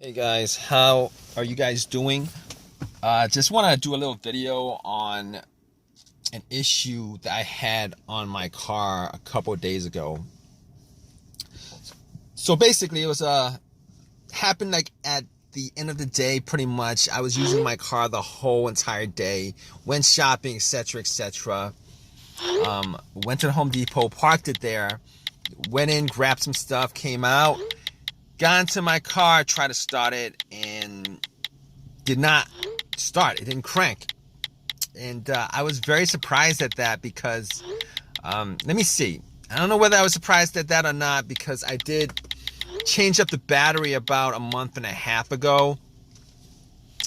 Hey guys, how are you guys doing? Just want to do a little video on an issue that I had on my car a couple of days ago. So basically, it was happened like at the end of the day. Pretty much, I was using my car the whole entire day, went shopping, etc., etc. Went to the Home Depot, parked it there, went in, grabbed some stuff, came out, got into my car, tried to start it, and did not start. It didn't crank. And I was very surprised at that because, let me see. I don't know whether I was surprised at that or not because I did change up the battery about a month and a half ago.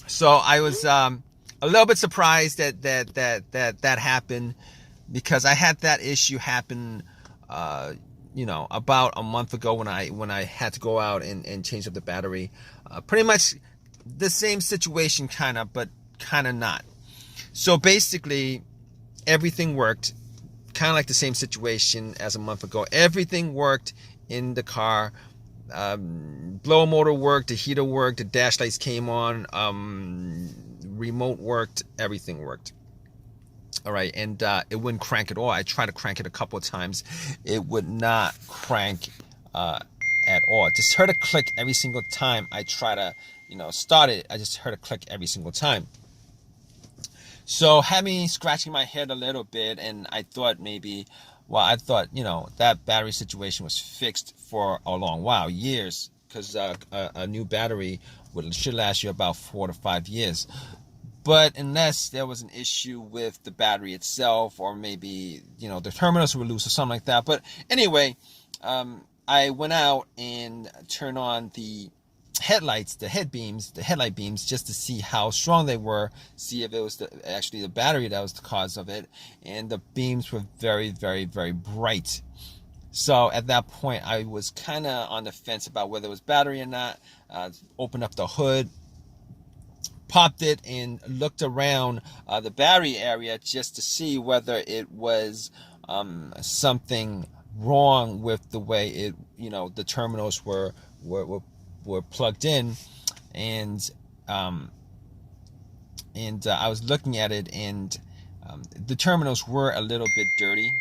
So I was a little bit surprised that happened because I had that issue happen, about a month ago when I had to go out and change up the battery. Pretty much the same situation, kind of, but kind of not. So basically, everything worked, kind of like the same situation as a month ago. Everything worked in the car. Blower motor worked, the heater worked, the dash lights came on, remote worked, everything worked. All right, and it wouldn't crank at all. I tried to crank it a couple of times. It would not crank at all. Just heard a click every single time I try to, start it. I just heard a click every single time. So had me scratching my head a little bit, and I thought that battery situation was fixed for a long while, years, because a new battery should last you about 4 to 5 years. But unless there was an issue with the battery itself, or maybe, the terminals were loose or something like that. But anyway, I went out and turned on the headlights, the headlight beams, just to see how strong they were, see if it was actually the battery that was the cause of it. And the beams were very, very, very bright. So at that point, I was kind of on the fence about whether it was battery or not. Opened up the hood, popped it, and looked around the battery area just to see whether it was something wrong with the way it, the terminals were plugged in. And I was looking at it, and the terminals were a little bit dirty.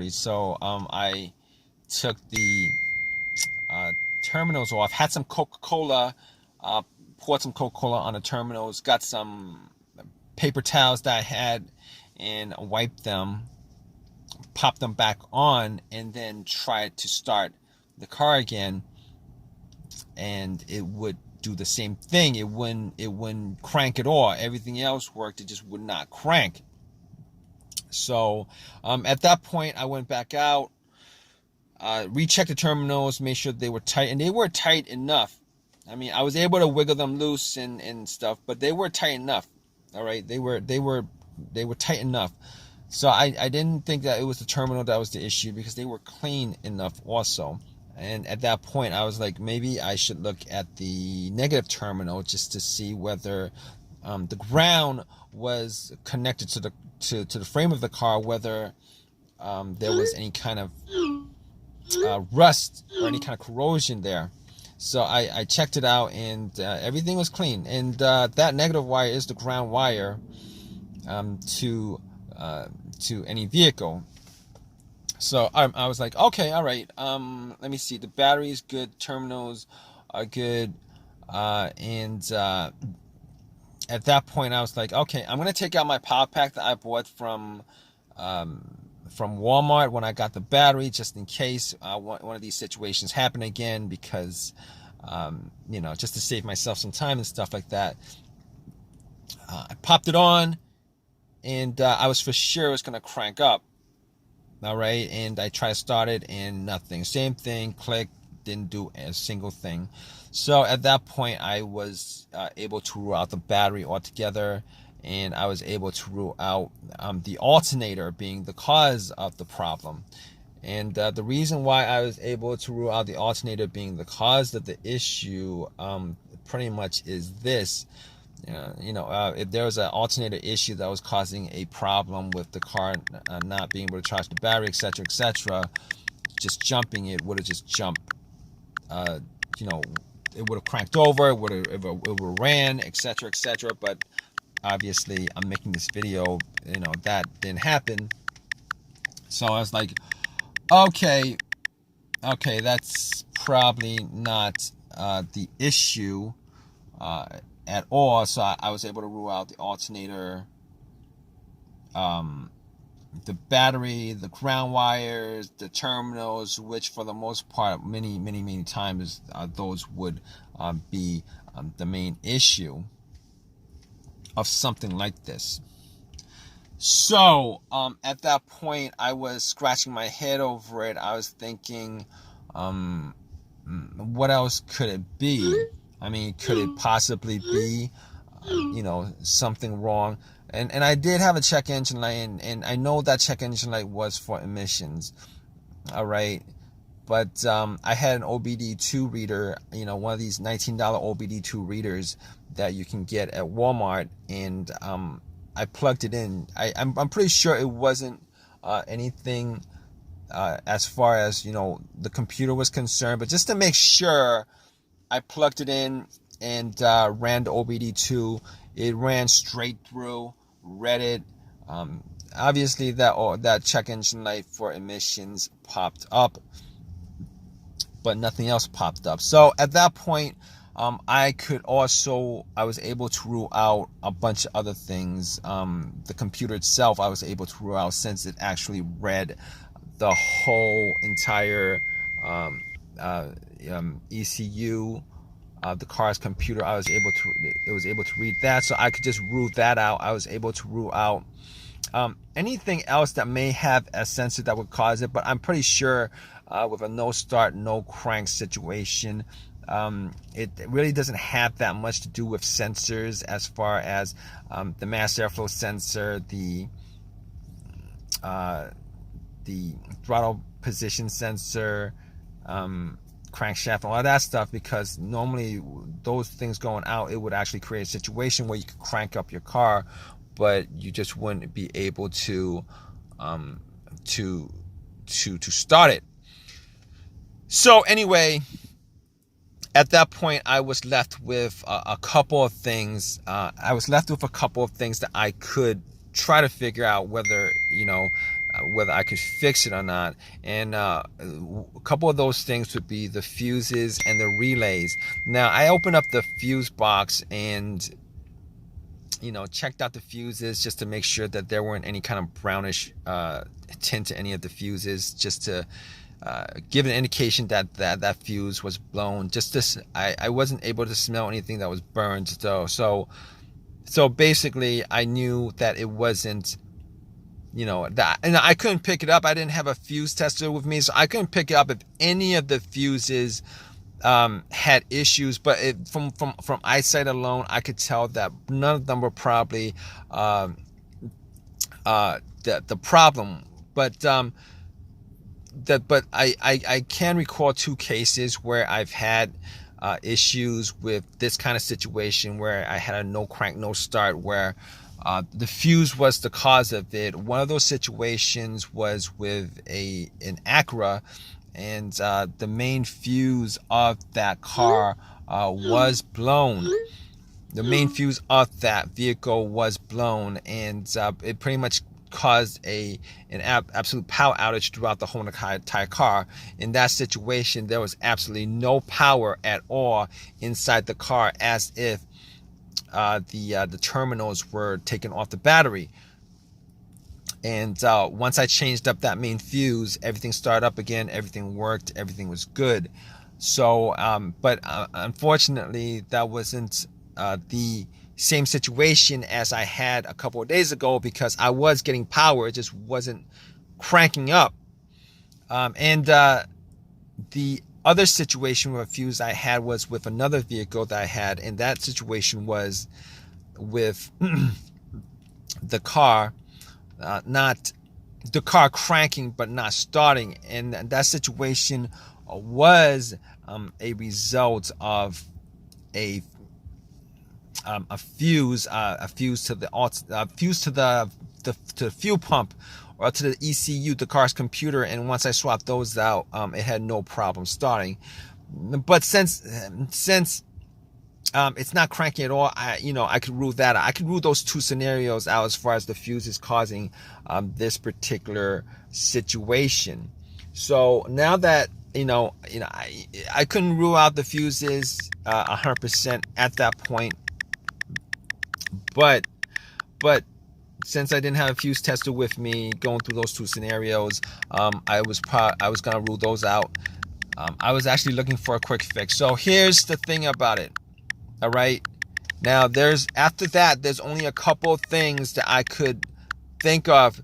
So I took the terminals off, had some Coca-Cola, poured some Coca-Cola on the terminals, got some paper towels that I had, and wiped them, popped them back on, and then tried to start the car again, and it would do the same thing. It wouldn't crank at all. Everything else worked, it just would not crank. So at that point, I went back out, rechecked the terminals, made sure they were tight, and they were tight enough. I mean, I was able to wiggle them loose and stuff, but they were tight enough. All right, they were tight enough. So I didn't think that it was the terminal that was the issue, because they were clean enough also. And at that point, I was like, maybe I should look at the negative terminal just to see whether the ground was connected to the frame of the car, whether there was any kind of rust or any kind of corrosion there. So I checked it out, and everything was clean. And that negative wire is the ground wire to any vehicle. So I was like, okay, all right. Let me see. The battery is good. Terminals are good. And at that point, I was like, okay, I'm gonna take out my power pack that I bought from Walmart when I got the battery, just in case one of these situations happen again, because just to save myself some time and stuff like that. I popped it on, and I was for sure it was gonna crank up. All right, and I tried to start it, and nothing. Same thing, click, didn't do a single thing. So at that point, I was able to rule out the battery altogether, and I was able to rule out the alternator being the cause of the problem. And the reason why I was able to rule out the alternator being the cause of the issue pretty much is this. If there was an alternator issue that was causing a problem with the car not being able to charge the battery, etc., etc., just jumping it would have just jumped you know, it would have cranked over, it would have ran, etc., etc. But obviously, I'm making this video, that didn't happen. So I was like, okay, that's probably not the issue at all. So I was able to rule out the alternator, the battery, the ground wires, the terminals, which for the most part, many times, those would be the main issue of something like this. So at that point, I was scratching my head over it. I was thinking, what else could it be? I mean, could it possibly be, something wrong? And I did have a check engine light, and I know that check engine light was for emissions. All right. But I had an OBD2 reader, one of these $19 OBD2 readers that you can get at Walmart, and I plugged it in. I'm pretty sure it wasn't anything as far as the computer was concerned, but just to make sure, I plugged it in and ran the OBD2. It ran straight through, read it. Obviously, that check engine light for emissions popped up, but nothing else popped up. So at that point, I was able to rule out a bunch of other things. The computer itself, I was able to rule out, since it actually read the whole entire ECU of the car's computer. It was able to read that, so I could just rule that out. I was able to rule out anything else that may have a sensor that would cause it, but I'm pretty sure with a no start, no crank situation, it really doesn't have that much to do with sensors, as far as the mass airflow sensor, the throttle position sensor, crankshaft, all of that stuff, because normally those things going out, it would actually create a situation where you could crank up your car, but you just wouldn't be able to start it. So anyway, at that point, I was left with a couple of things. That I could try to figure out whether I could fix it or not. And a couple of those things would be the fuses and the relays. Now, I opened up the fuse box and checked out the fuses, just to make sure that there weren't any kind of brownish tint to any of the fuses, just to give an indication that fuse was blown. I wasn't able to smell anything that was burned, so basically I knew that it wasn't, that, and I couldn't pick it up. I didn't have a fuse tester with me, so I couldn't pick it up if any of the fuses had issues. But from eyesight alone, I could tell that none of them were probably the problem. But I can recall two cases where I've had issues with this kind of situation, where I had a no crank, no start, where the fuse was the cause of it. One of those situations was with an Acura, and the main fuse of that car was blown. The main fuse of that vehicle was blown, and it pretty much caused an absolute power outage throughout the whole entire car. In that situation, there was absolutely no power at all inside the car, as if the terminals were taken off the battery. And once I changed up that main fuse, everything started up again, everything worked, everything was good. So but unfortunately, that wasn't the same situation as I had a couple of days ago, because I was getting power, it just wasn't cranking up. And the other situation with a fuse I had was with another vehicle that I had, and that situation was with the car, not the car cranking but not starting, and that situation was a result of a fuse to the fuel pump, or to the ECU, the car's computer. And once I swapped those out, it had no problem starting. But since it's not cranking at all, I could rule that out. I could rule those two scenarios out as far as the fuse is causing this particular situation. So now that I couldn't rule out the fuses 100% at that point, but since I didn't have a fuse tester with me going through those two scenarios, I was gonna rule those out. I was actually looking for a quick fix. So here's the thing about it. All right. Now after that, there's only a couple of things that I could think of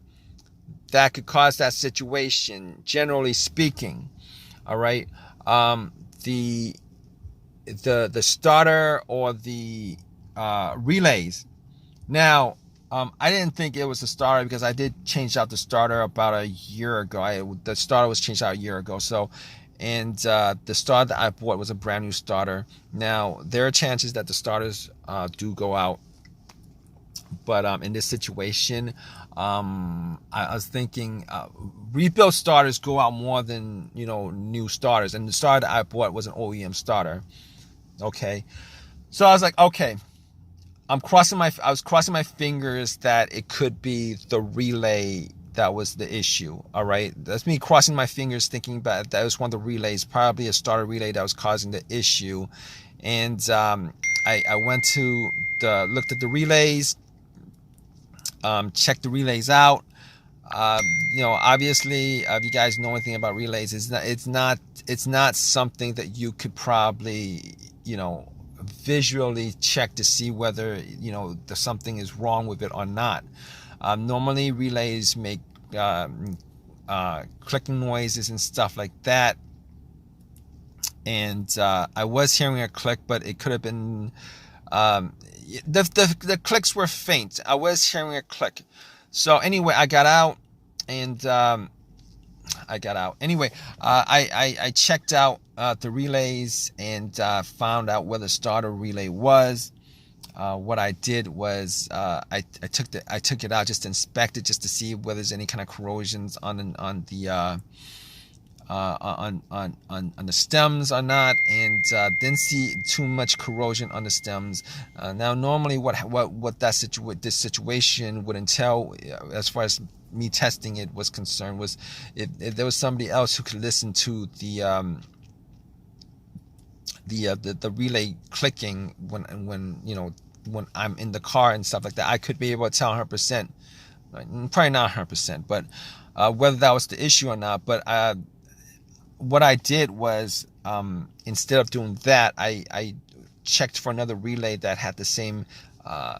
that could cause that situation, generally speaking. All right. The starter or the relays. Now, I didn't think it was the starter because I did change out the starter about a year ago. The starter was changed out a year ago. So, and the starter that I bought was a brand new starter. Now, there are chances that the starters do go out. But in this situation, I was thinking rebuilt starters go out more than new starters. And the starter that I bought was an OEM starter. Okay, so I was like, okay, I was crossing my fingers that it could be the relay that was the issue. All right, that's me crossing my fingers, thinking that was one of the relays, probably a starter relay that was causing the issue. And I went to looked at the relays. Check the relays out. Obviously, if you guys know anything about relays, it's not something that you could probably, visually check to see whether, something is wrong with it or not. Normally, relays make clicking noises and stuff like that. And I was hearing a click, but it could have been the clicks were faint. I was hearing a click. So anyway, I got out and Anyway, I checked out the relays and found out where the starter relay was. What I did was I took it out just to inspect it, just to see whether there's any kind of corrosions on the stems or not, and didn't see too much corrosion on the stems. Now, normally, what this situation would entail, as far as me testing it was concerned, was if there was somebody else who could listen to the relay clicking when I'm in the car and stuff like that, I could be able to tell 100%. Probably not 100%, but whether that was the issue or not. But what I did was, instead of doing that, I checked for another relay that had the same, I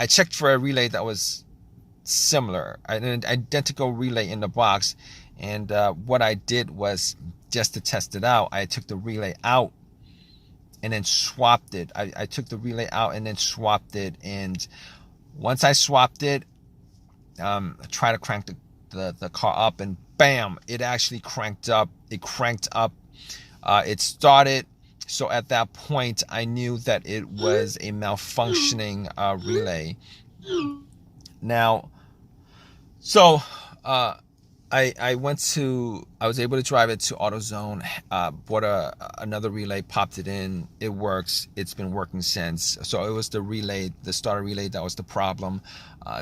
checked for a relay that was similar, an identical relay in the box. And what I did was, just to test it out, I took the relay out and then swapped it. I took the relay out and then swapped it. And once I swapped it, I tried to crank the car up, and bam, it actually cranked up. It cranked up. It started. So at that point, I knew that it was a malfunctioning relay. Now, so I was able to drive it to AutoZone, bought another relay, popped it in. It works. It's been working since. So it was the starter relay that was the problem.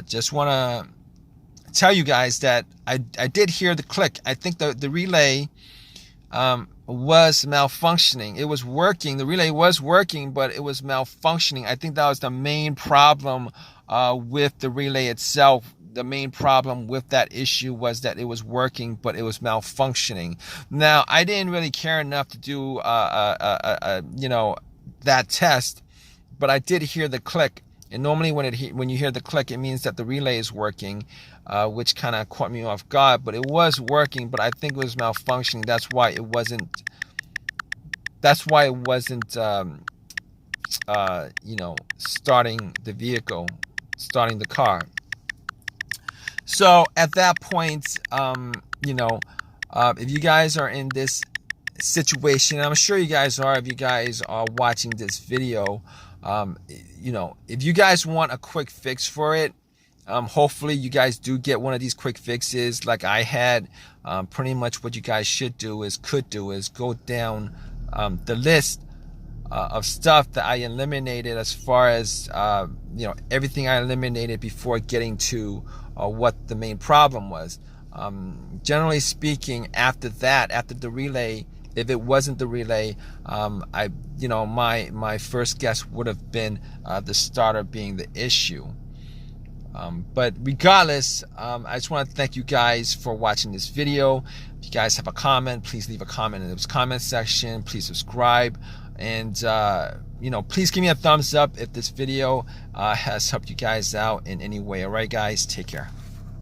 Just want to tell you guys that I did hear the click. I think the relay was malfunctioning. It was working. The relay was working, but it was malfunctioning. I think that was the main problem with the relay itself. The main problem with that issue was that it was working, but it was malfunctioning. Now, I didn't really care enough to do that test, but I did hear the click. And normally when you hear the click, it means that the relay is working, which kind of caught me off guard. But it was working, but I think it was malfunctioning. That's why it wasn't starting the vehicle, starting the car. So at that point, if you guys are in this situation, I'm sure you guys are, if you guys are watching this video, if you guys want a quick fix for it, Hopefully you guys do get one of these quick fixes like I had. Pretty much what you guys could do is go down the list of stuff that I eliminated, as far as everything I eliminated before getting to what the main problem was. Generally speaking, after the relay, if it wasn't the relay, my first guess would have been the starter being the issue. But regardless, I just want to thank you guys for watching this video. If you guys have a comment, please leave a comment in the comment section. Please subscribe, and please give me a thumbs up if this video has helped you guys out in any way. All right, guys, take care.